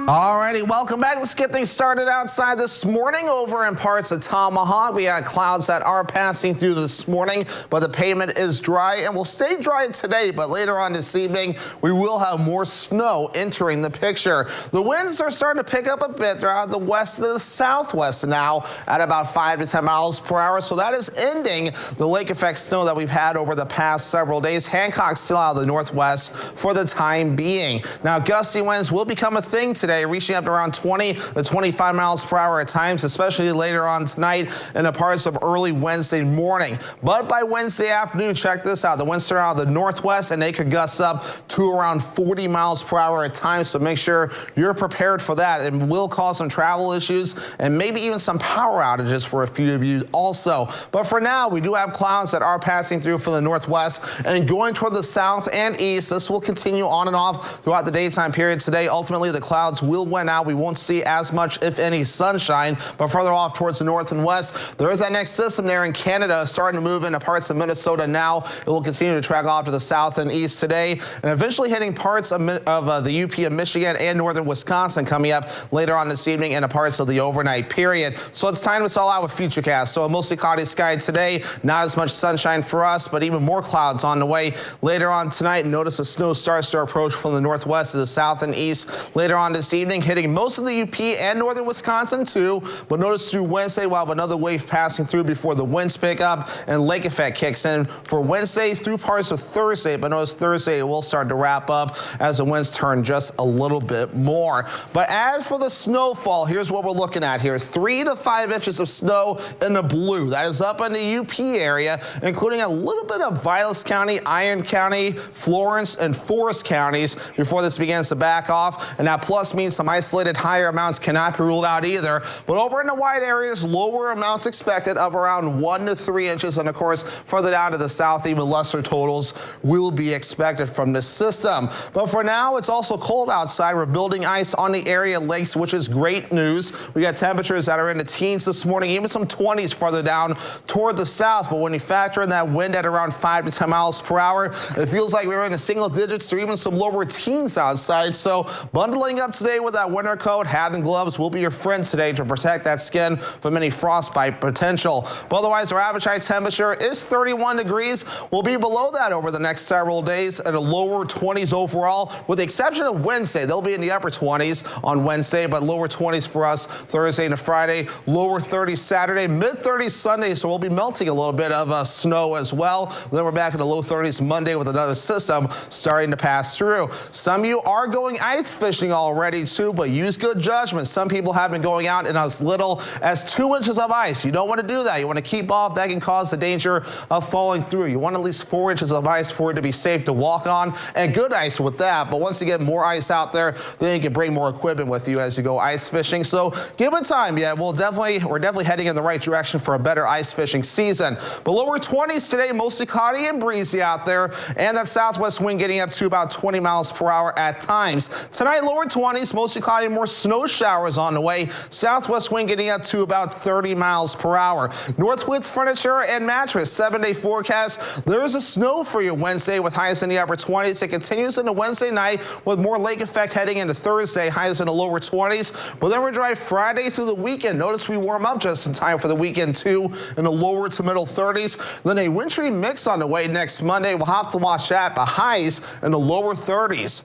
Alrighty, welcome back. Let's get things started outside this morning. Over in parts of Tomahawk, we had clouds that are passing through this morning, but the pavement is dry and will stay dry today. But later on this evening, we will have more snow entering the picture. The winds are starting to pick up a bit. They're out of the west to the southwest now at about 5 to 10 miles per hour. So that is ending the lake effect snow that we've had over the past several days. Hancock's still out of the northwest for the time being. Now, gusty winds will become a thing today, reaching up to around 20 to 25 miles per hour at times, especially later on tonight and the parts of early Wednesday morning. But by Wednesday afternoon, check this out. The winds are out of the northwest and they could gust up to around 40 miles per hour at times. So make sure you're prepared for that. It will cause some travel issues and maybe even some power outages for a few of you also. But for now, we do have clouds that are passing through from the northwest and going toward the south and east. This will continue on and off throughout the daytime period today. Ultimately, the clouds will win out. We won't see as much, if any, sunshine, but further off towards the north and west, there is that next system there in Canada starting to move into parts of Minnesota now. It will continue to track off to the south and east today and eventually hitting parts of the UP of Michigan and northern Wisconsin coming up later on this evening and parts of the overnight period. So it's time to sell out with Futurecast. So a mostly cloudy sky today, not as much sunshine for us, but even more clouds on the way later on tonight. Notice the snow starts to approach from the northwest to the south and east later on this evening, hitting most of the UP and northern Wisconsin too. But notice through Wednesday, we'll have another wave passing through before the winds pick up and lake effect kicks in for Wednesday through parts of Thursday. But notice Thursday it will start to wrap up as the winds turn just a little bit more. But as for the snowfall, here's what we're looking at here. 3 to 5 inches of snow in the blue. That is up in the UP area, including a little bit of Vilas County, Iron County, Florence, and Forest counties before this begins to back off. And that plus means some isolated higher amounts cannot be ruled out either. But over in the wide areas, lower amounts expected of around 1 to 3 inches. And of course, further down to the south, even lesser totals will be expected from this system. But for now, it's also cold outside. We're building ice on the area lakes, which is great news. We got temperatures that are in the teens this morning, even some 20s farther down toward the south. But when you factor in that wind at around 5 to 10 miles per hour, it feels like we're in the single digits or even some lower teens outside. So bundling up today with that winter coat, hat, and gloves will be your friend today to protect that skin from any frostbite potential. But otherwise, our average high temperature is 31 degrees. We'll be below that over the next several days at a lower 20s overall, with the exception of Wednesday. They'll be in the upper 20s on Wednesday, but lower 20s for us Thursday to Friday, lower 30s Saturday, mid 30s Sunday. So we'll be melting a little bit of snow as well. Then we're back in the low 30s Monday with another system starting to pass through. Some of you are going ice fishing already too, but use good judgment. Some people have been going out in as little as 2 inches of ice. You don't want to do that. You want to keep off. That can cause the danger of falling through. You want at least 4 inches of ice for it to be safe to walk on, and good ice with that. But once you get more ice out there, then you can bring more equipment with you as you go ice fishing. So give it time. Yeah, we're definitely heading in the right direction for a better ice fishing season. But lower 20s today, mostly cloudy and breezy out there, and that southwest wind getting up to about 20 miles per hour at times. Tonight, lower 20s, mostly cloudy, more snow showers on the way. Southwest wind getting up to about 30 miles per hour. Northwoods Furniture and Mattress, 7-day forecast. There is a snow for you Wednesday with highs in the upper 20s. It continues into Wednesday night with more lake effect heading into Thursday, highs in the lower 20s. But then we're dry Friday through the weekend. Notice we warm up just in time for the weekend too in the lower to middle 30s. Then a wintry mix on the way next Monday. We'll have to watch that, but highs in the lower 30s.